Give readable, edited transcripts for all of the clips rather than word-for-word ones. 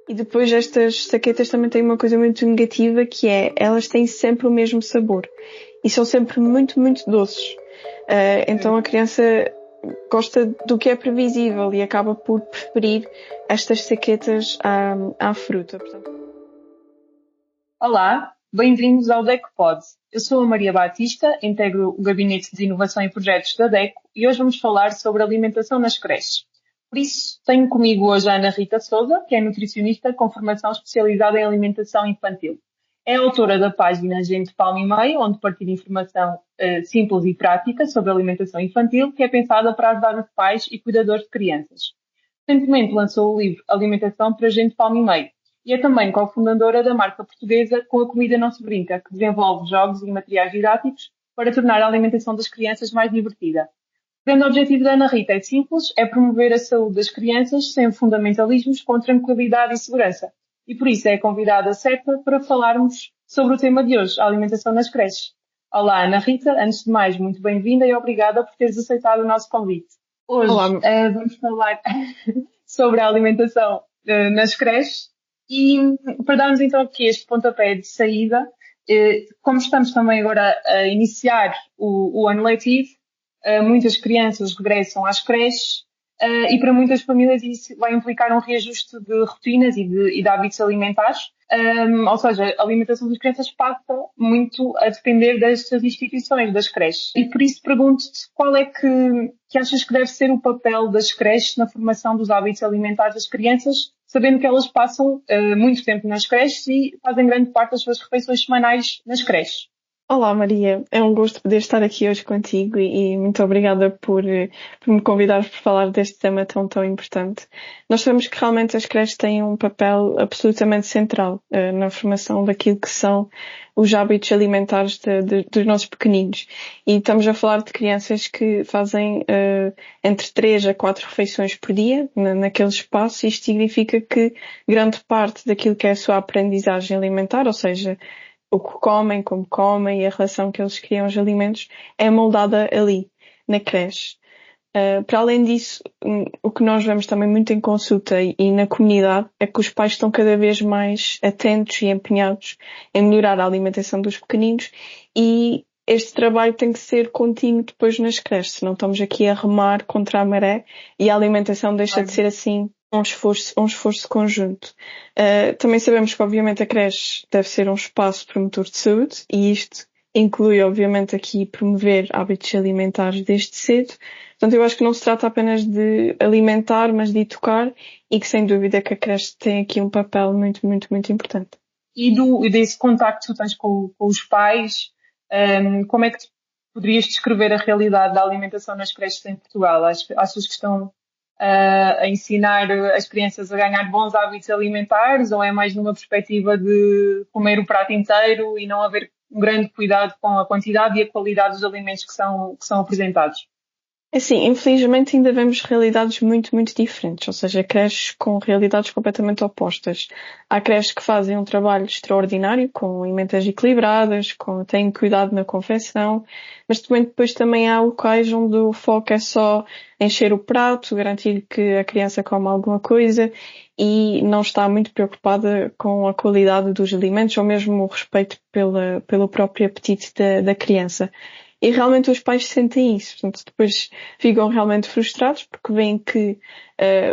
E depois estas saquetas também têm uma coisa muito negativa que é, elas têm sempre o mesmo sabor. E são sempre muito, muito doces. Então a criança gosta do que é previsível e acaba por preferir estas saquetas à fruta. Portanto, Olá, bem-vindos ao DECOPOD. Eu sou a Maria Batista, integro o Gabinete de Inovação e Projetos da DECO e hoje vamos falar sobre alimentação nas creches. Por isso, tenho comigo hoje a Ana Rita Souza, que é nutricionista com formação especializada em alimentação infantil. É autora da página Gente Palmo e Meio, onde partilha informação simples e prática sobre alimentação infantil, que é pensada para ajudar os pais e cuidadores de crianças. Recentemente lançou o livro Alimentação para Gente Palmo e Meio e é também cofundadora da marca portuguesa Com a Comida Não Se Brinca, que desenvolve jogos e materiais didáticos para tornar a alimentação das crianças mais divertida. O grande objetivo da Ana Rita é simples, é promover a saúde das crianças sem fundamentalismos, com tranquilidade e segurança. E por isso é a convidada certa para falarmos sobre o tema de hoje, a alimentação nas creches. Olá, Ana Rita. Antes de mais, muito bem-vinda e obrigada por teres aceitado o nosso convite. Hoje olá, vamos falar sobre a alimentação nas creches e para darmos então aqui este pontapé de saída, como estamos também agora a iniciar o ano letivo, muitas crianças regressam às creches e para muitas famílias isso vai implicar um reajuste de rotinas e de hábitos alimentares. Ou seja, a alimentação das crianças passa muito a depender destas instituições, das creches. E por isso pergunto-te qual é que achas que deve ser o papel das creches na formação dos hábitos alimentares das crianças, sabendo que elas passam muito tempo nas creches e fazem grande parte das suas refeições semanais nas creches. olá Maria, é um gosto poder estar aqui hoje contigo e muito obrigada por me convidares para falar deste tema tão importante. Nós sabemos que realmente as creches têm um papel absolutamente central na formação daquilo que são os hábitos alimentares dos nossos pequeninos. E estamos a falar de crianças que fazem entre 3 a 4 refeições por dia naquele espaço, e isto significa que grande parte daquilo que é a sua aprendizagem alimentar, ou seja, o que comem, como comem e a relação que eles criam aos alimentos é moldada ali, na creche. Para além disso, o que nós vemos também muito em consulta e na comunidade é que os pais estão cada vez mais atentos e empenhados em melhorar a alimentação dos pequeninos, e este trabalho tem que ser contínuo depois nas creches, senão estamos aqui a remar contra a maré e a alimentação deixa de ser assim um esforço conjunto. Também sabemos que obviamente a creche deve ser um espaço promotor de saúde, e isto inclui obviamente aqui promover hábitos alimentares desde cedo. Portanto, eu acho que não se trata apenas de alimentar, mas de educar, e que sem dúvida que a creche tem aqui um papel muito importante. E desse contacto que tu tens com os pais, como é que tu poderias descrever a realidade da alimentação nas creches em Portugal? Achas que estão a ensinar as crianças a ganhar bons hábitos alimentares, ou é mais numa perspectiva de comer o prato inteiro e não haver um grande cuidado com a quantidade e a qualidade dos alimentos que são apresentados? Assim, infelizmente ainda vemos realidades muito diferentes, ou seja, creches com realidades completamente opostas. Há creches que fazem um trabalho extraordinário, com alimentos equilibradas, têm cuidado na confecção, mas depois também há locais onde o foco é só encher o prato, garantir que a criança come alguma coisa e não está muito preocupada com a qualidade dos alimentos ou mesmo o respeito pelo próprio apetite da criança. E realmente os pais sentem isso. Portanto, depois ficam realmente frustrados porque veem que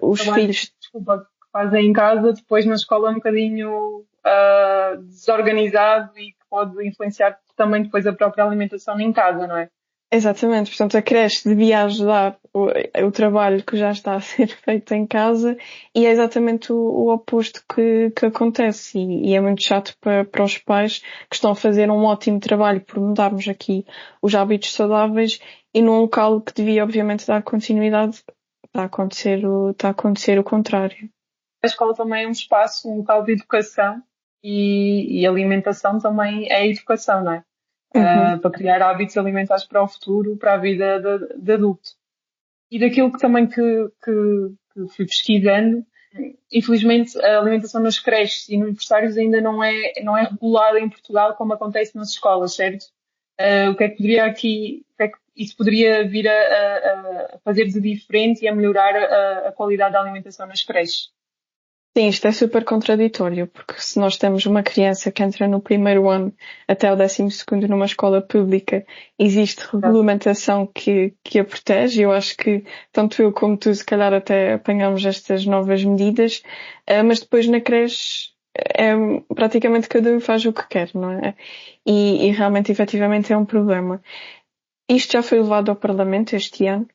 os Trabalho, filhos... desculpa, que fazem em casa, depois na escola é um bocadinho desorganizado e que pode influenciar também depois a própria alimentação em casa, não é? Exatamente. Portanto, a creche devia ajudar o trabalho que já está a ser feito em casa, e é exatamente o oposto que acontece. E é muito chato para os pais, que estão a fazer um ótimo trabalho por mudarmos aqui os hábitos saudáveis, e num local que devia obviamente dar continuidade, está a acontecer o contrário. A escola também é um espaço, um local de educação e alimentação também é educação, não é? Uhum. Para criar hábitos alimentares para o futuro, para a vida de adulto. E daquilo que também que fui pesquisando, infelizmente a alimentação nas creches e nos berçários ainda não é regulada em Portugal como acontece nas escolas, certo? O que é que o que é que isso poderia vir a fazer de diferente e a melhorar a qualidade da alimentação nas creches? Sim, isto é super contraditório, porque se nós temos uma criança que entra no primeiro ano até o 12º numa escola pública, existe regulamentação que a protege. Eu acho que tanto eu como tu, se calhar, até apanhamos estas novas medidas, mas depois na creche é praticamente cada um faz o que quer, não é? E realmente, efetivamente, é um problema. Isto já foi levado ao Parlamento este ano,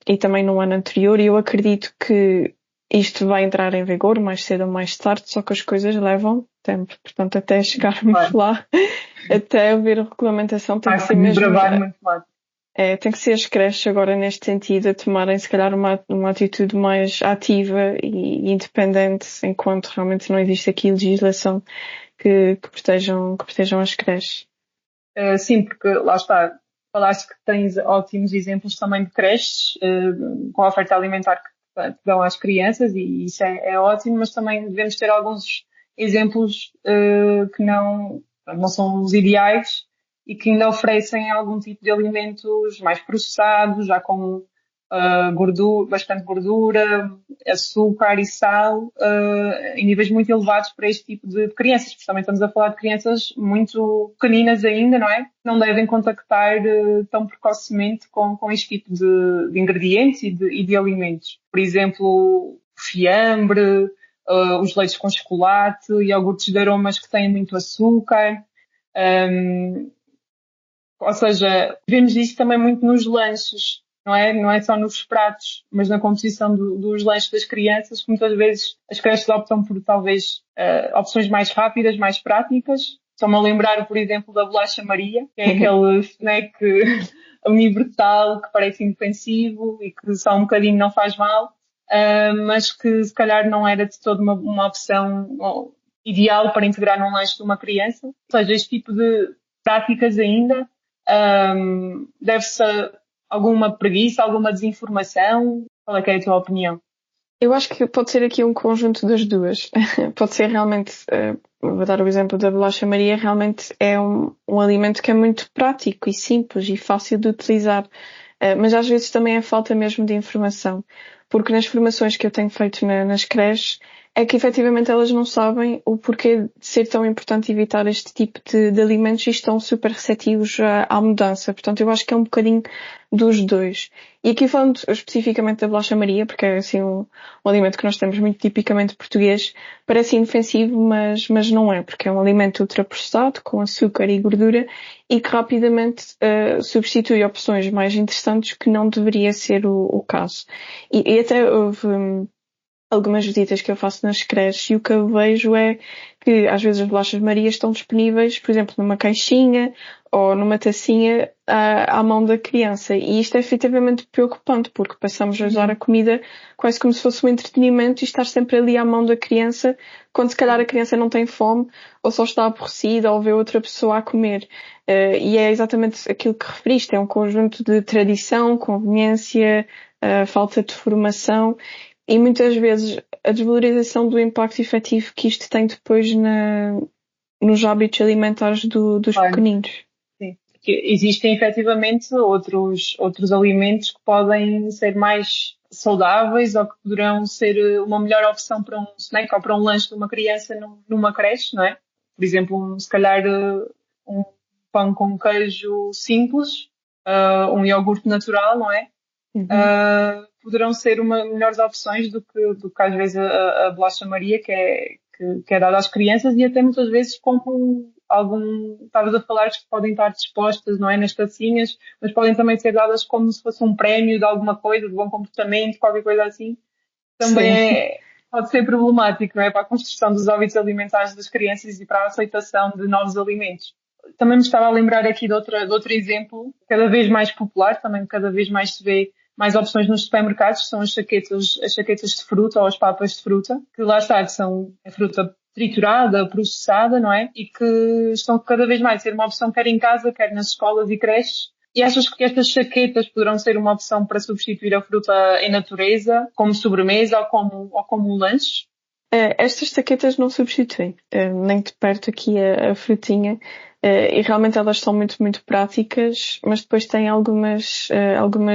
e também no ano anterior, e eu acredito que isto vai entrar em vigor mais cedo ou mais tarde, só que as coisas levam tempo. Portanto, até chegarmos lá, até haver a regulamentação, tem que ser mesmo... muito mais. Tem que ser as creches agora neste sentido a tomarem se calhar uma atitude mais ativa e independente, enquanto realmente não existe aqui legislação que protejam as creches. Sim, porque lá está, falaste que tens ótimos exemplos também de creches com a oferta alimentar que dão às crianças, e isso é ótimo, mas também devemos ter alguns exemplos que não são os ideais e que ainda oferecem algum tipo de alimentos mais processados, já com gordura, bastante gordura, açúcar e sal, em níveis muito elevados para este tipo de crianças. Principalmente estamos a falar de crianças muito pequeninas ainda, não é? Não devem contactar tão precocemente com este tipo de ingredientes e de alimentos. Por exemplo, fiambre, os leites com chocolate, iogurtes de aromas que têm muito açúcar. Ou seja, vemos isso também muito nos lanches. Não é só nos pratos, mas na composição dos lanches das crianças, que muitas vezes as creches optam por talvez opções mais rápidas, mais práticas. Estou-me a lembrar, por exemplo, da bolacha Maria, que é aquele snack universal que parece inofensivo e que só um bocadinho não faz mal, mas que se calhar não era de todo uma opção ideal para integrar num lanche de uma criança. Ou seja, este tipo de práticas ainda deve-se alguma preguiça, alguma desinformação? Qual é que é a tua opinião? Eu acho que pode ser aqui um conjunto das duas. Pode ser realmente, vou dar o exemplo da bolacha Maria, realmente é um alimento que é muito prático e simples e fácil de utilizar, mas às vezes também é falta mesmo de informação, porque nas formações que eu tenho feito nas creches, é que efetivamente elas não sabem o porquê de ser tão importante evitar este tipo de alimentos e estão super receptivos à mudança. Portanto, eu acho que é um bocadinho dos dois. E aqui falando especificamente da bolacha Maria, porque é assim um alimento que nós temos muito tipicamente português, parece inofensivo, mas não é, porque é um alimento ultraprocessado, com açúcar e gordura, e que rapidamente substitui opções mais interessantes que não deveria ser o caso. E até houve algumas visitas que eu faço nas creches e o que eu vejo é que às vezes as bolachas Maria estão disponíveis, por exemplo, numa caixinha ou numa tacinha à mão da criança. E isto é efetivamente preocupante, porque passamos a usar a comida quase como se fosse um entretenimento e estar sempre ali à mão da criança, quando se calhar a criança não tem fome ou só está aborrecida ou vê outra pessoa a comer. E é exatamente aquilo que referiste, é um conjunto de tradição, conveniência, falta de formação. E muitas vezes a desvalorização do impacto efetivo que isto tem depois nos hábitos alimentares dos pequeninos. Sim, porque existem efetivamente outros alimentos que podem ser mais saudáveis ou que poderão ser uma melhor opção para um snack ou para um lanche de uma criança numa creche, não é? Por exemplo, se calhar um pão com queijo simples, um iogurte natural, não é? Poderão ser melhores opções do que às vezes a bolacha Maria que é dada às crianças, e até muitas vezes compram estavas a falar que podem estar dispostas, não é, nas tacinhas, mas podem também ser dadas como se fosse um prémio de alguma coisa, de bom comportamento, qualquer coisa assim. Também pode ser problemático, não é, para a construção dos hábitos alimentares das crianças e para a aceitação de novos alimentos. Também me estava a lembrar aqui de outro exemplo, cada vez mais popular, também cada vez mais se vê mais opções nos supermercados, são as chaquetas de fruta ou as papas de fruta, que lá está, que são a fruta triturada, processada, não é? E que estão cada vez mais a ser uma opção quer em casa, quer nas escolas e creches. E achas que estas chaquetas poderão ser uma opção para substituir a fruta em natureza, como sobremesa ou como lanche? Estas chaquetas não substituem, nem de perto aqui a frutinha. E realmente elas são muito, muito práticas, mas depois têm algumas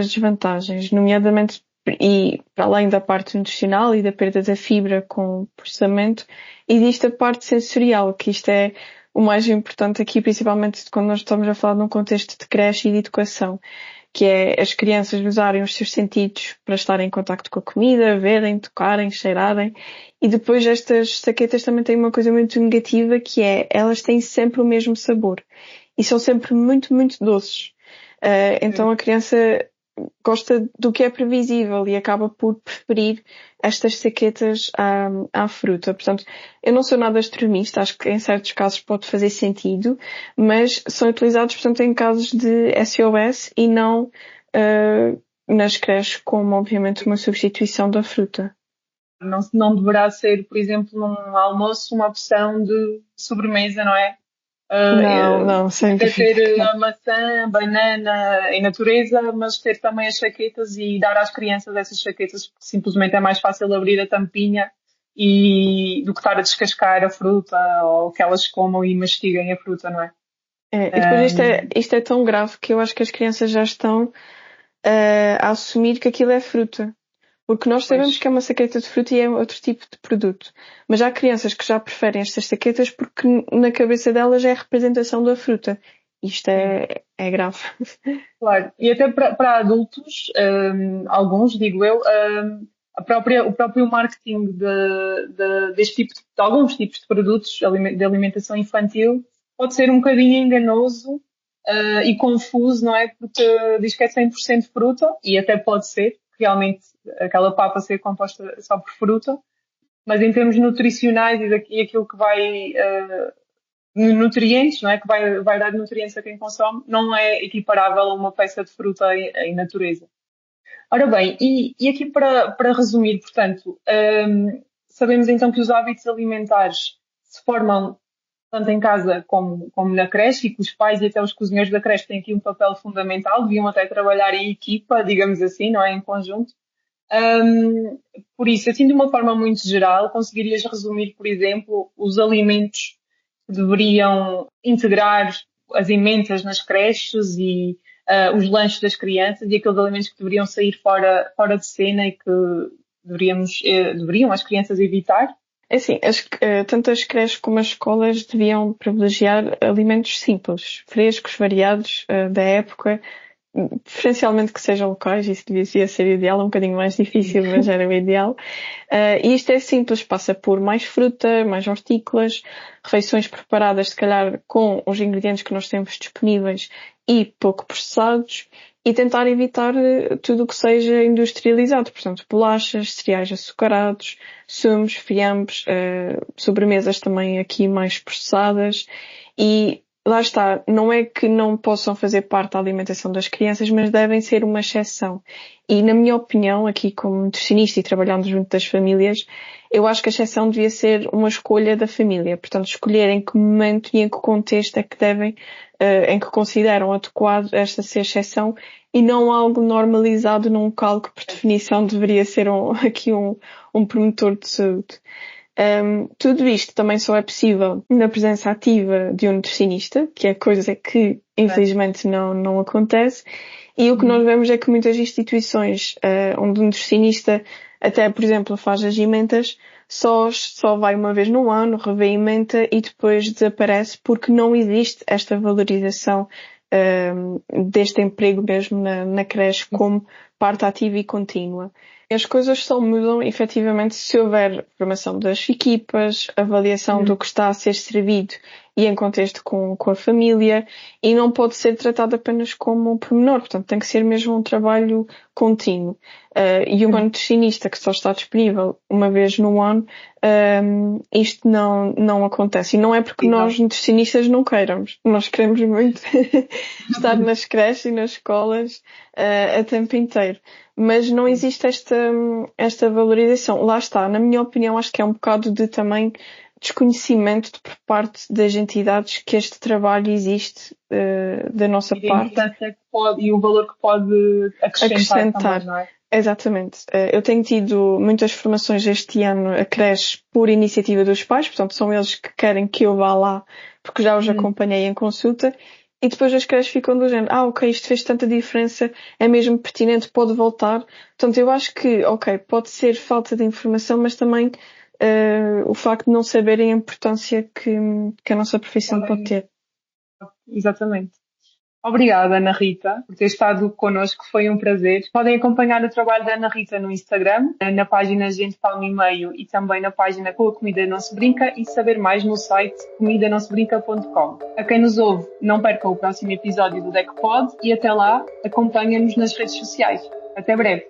desvantagens, nomeadamente e para além da parte nutricional e da perda da fibra com o processamento, existe a parte sensorial, que isto é o mais importante aqui, principalmente quando nós estamos a falar num contexto de creche e de educação, que é as crianças usarem os seus sentidos para estarem em contacto com a comida, verem, tocarem, cheirarem. E depois estas saquetas também têm uma coisa muito negativa, que é elas têm sempre o mesmo sabor e são sempre muito, muito doces. Então a criança gosta do que é previsível e acaba por preferir estas saquetas à fruta. Portanto, eu não sou nada extremista, acho que em certos casos pode fazer sentido, mas são utilizados, portanto, em casos de SOS e não nas creches como, obviamente, uma substituição da fruta. Não deverá ser, por exemplo, num almoço, uma opção de sobremesa, não é? Não, sem Até dúvida. ter a maçã, banana em natureza, mas ter também as chaquetas e dar às crianças essas chaquetas, porque simplesmente é mais fácil abrir a tampinha do que estar a descascar a fruta ou que elas comam e mastiguem a fruta, não é? E depois isto é tão grave que eu acho que as crianças já estão a assumir que aquilo é fruta. Porque nós sabemos que é uma saqueta de fruta e é outro tipo de produto. Mas há crianças que já preferem estas saquetas porque na cabeça delas é a representação da fruta. Isto é grave. Claro. E até para adultos, alguns, digo eu, o próprio marketing deste tipo de alguns tipos de produtos de alimentação infantil pode ser um bocadinho enganoso e confuso, não é? Porque diz que é 100% fruta, e até pode ser, realmente, aquela papa ser composta só por fruta, mas em termos nutricionais e aquilo que vai nutrientes, não é? Que vai dar nutrientes a quem consome, não é equiparável a uma peça de fruta em natureza. Ora bem, e aqui para resumir, portanto, sabemos então que os hábitos alimentares se formam tanto em casa como na creche, e que os pais e até os cozinheiros da creche têm aqui um papel fundamental, deviam até trabalhar em equipa, digamos assim, não é? Em conjunto. Por isso, assim de uma forma muito geral, conseguirias resumir, por exemplo, os alimentos que deveriam integrar as emendas nas creches e os lanches das crianças, e aqueles alimentos que deveriam sair fora de cena e que deveriam as crianças evitar? É assim, tanto as creches como as escolas deviam privilegiar alimentos simples, frescos, variados, da época, preferencialmente que sejam locais. Isso devia ser ideal, um bocadinho mais difícil, mas era o ideal. E isto é simples, passa por mais fruta, mais hortícolas, refeições preparadas, se calhar, com os ingredientes que nós temos disponíveis e pouco processados, e tentar evitar tudo o que seja industrializado, portanto, bolachas, cereais açucarados, sumos, fiambres, sobremesas também aqui mais processadas. E lá está, não é que não possam fazer parte da alimentação das crianças, mas devem ser uma exceção. E na minha opinião, aqui como nutricionista e trabalhando junto das famílias, eu acho que a exceção devia ser uma escolha da família. Portanto, escolher em que momento e em que contexto é que devem, em que consideram adequado esta ser exceção e não algo normalizado num local que por definição deveria ser um promotor de saúde. Tudo isto também só é possível na presença ativa de um nutricionista, que é coisa que infelizmente não acontece. E o que nós vemos é que muitas instituições onde o nutricionista até, por exemplo, faz as emendas, só vai uma vez no ano, revê a emenda e depois desaparece porque não existe esta valorização deste emprego mesmo na creche como parte ativa e contínua. As coisas só mudam, efetivamente, se houver formação das equipas, avaliação do que está a ser servido e em contexto com a família, e não pode ser tratado apenas como um pormenor, portanto tem que ser mesmo um trabalho contínuo. E uma nutricionista que só está disponível uma vez no ano, isto não acontece. E não é porque nós nutricionistas não queiramos. Nós queremos muito estar nas creches e nas escolas a tempo inteiro. Mas não existe esta valorização. Lá está, na minha opinião, acho que é um bocado de também desconhecimento por parte das entidades que este trabalho existe da nossa parte. E o valor que pode acrescentar. Também, não é? Exatamente. Eu tenho tido muitas formações este ano a creche por iniciativa dos pais, portanto são eles que querem que eu vá lá, porque já os acompanhei em consulta. e depois as creches ficam do género, ok, isto fez tanta diferença, é mesmo pertinente, pode voltar. Portanto, eu acho que, ok, pode ser falta de informação, mas também o facto de não saberem a importância que a nossa profissão pode ter. Exatamente. Obrigada, Ana Rita, por ter estado connosco, foi um prazer. Podem acompanhar o trabalho da Ana Rita no Instagram, na página Gente Palma e Meio e também na página Com a Comida Não Se Brinca e saber mais no site comidanosebrinca.com. A quem nos ouve, não perca o próximo episódio do DECPod e até lá, acompanha-nos nas redes sociais. Até breve!